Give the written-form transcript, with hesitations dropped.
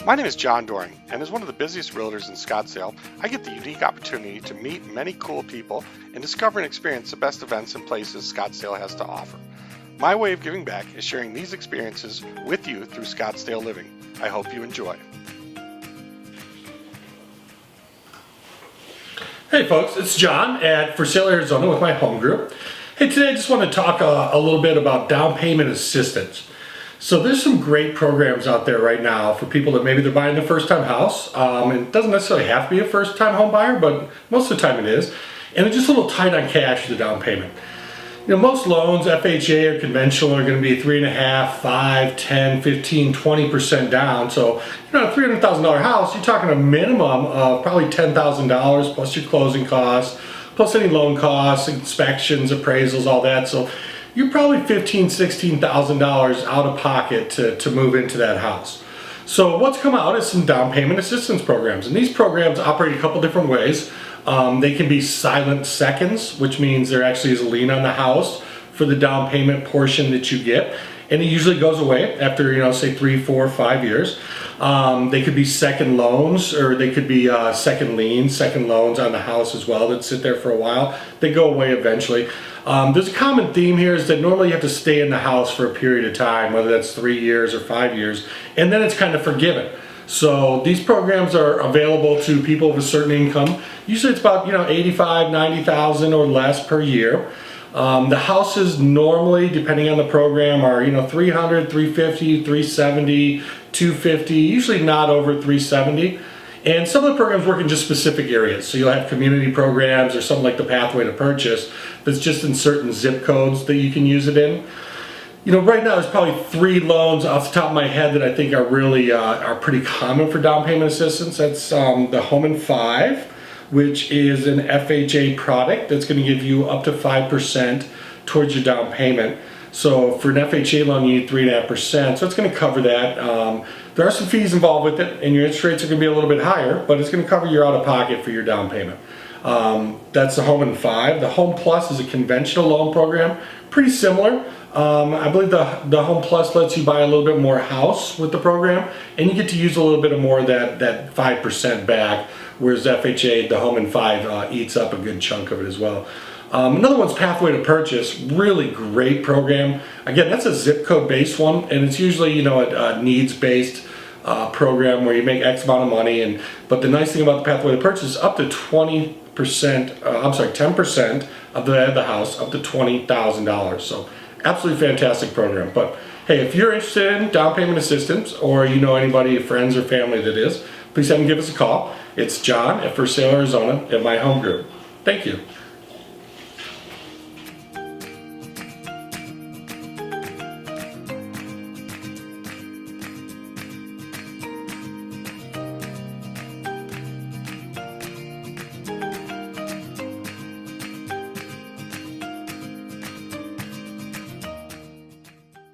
My name is John Doring, and as one of the busiest realtors in Scottsdale, I get the unique opportunity to meet many cool people and discover and experience the best events and places Scottsdale has to offer. My way of giving back is sharing these experiences with you through Scottsdale Living. I hope you enjoy. Hey folks, it's John at For Sale Arizona with my home group. Hey, today I just want to talk a little bit about down payment assistance. So there's some great programs out there right now for people that maybe they're buying their first time house. It doesn't necessarily have to be a first time home buyer, but most of the time it is. And they're just a little tight on cash for the down payment. You know, most loans, FHA or conventional, are going to be 3.5%, 5%, 10%, 15%, 20% down. So, you know, a $300,000 house, you're talking a minimum of probably $10,000 plus your closing costs, plus any loan costs, inspections, appraisals, all that. So you're probably $15,000, $16,000 out of pocket to move into that house. So what's come out is some down payment assistance programs. And these programs operate a couple different ways. They can be silent seconds, which means there actually is a lien on the house for the down payment portion that you get. And it usually goes away after, say 3, 4, 5 years. They could be second loans, or they could be second liens, second loans on the house as well that sit there for a while. They go away eventually. There's a common theme here is that normally you have to stay in the house for a period of time, whether that's 3 years or 5 years, and then it's kind of forgiven. So these programs are available to people of a certain income. Usually it's about 85, 90,000 or less per year. The houses normally, depending on the program, are 300, 350, 370, 250, usually not over 370. And some of the programs work in just specific areas. So you'll have community programs or something like the Pathway to Purchase that's just in certain zip codes that you can use it in. Right now there's probably 3 loans off the top of my head that I think are really are pretty common for down payment assistance. That's the Home in 5, which is an FHA product that's going to give you up to 5% towards your down payment. So for an FHA loan, you need 3.5%. So it's going to cover that. There are some fees involved with it, and your interest rates are going to be a little bit higher, but it's going to cover your out-of-pocket for your down payment. That's the Home in 5. The Home Plus is a conventional loan program, pretty similar. I believe the Home Plus lets you buy a little bit more house with the program, and you get to use a little bit more of that 5% back, whereas FHA, the Home in 5, eats up a good chunk of it as well. Another one's Pathway to Purchase, really great program. Again, that's a zip code based one, and it's usually a needs based program where you make X amount of money. But the nice thing about the Pathway to Purchase is up to 10% of the house, up to $20,000. So absolutely fantastic program. But hey, if you're interested in down payment assistance, or anybody, friends or family that is, please have them give us a call. It's John at For Sale Arizona at my home group. Thank you.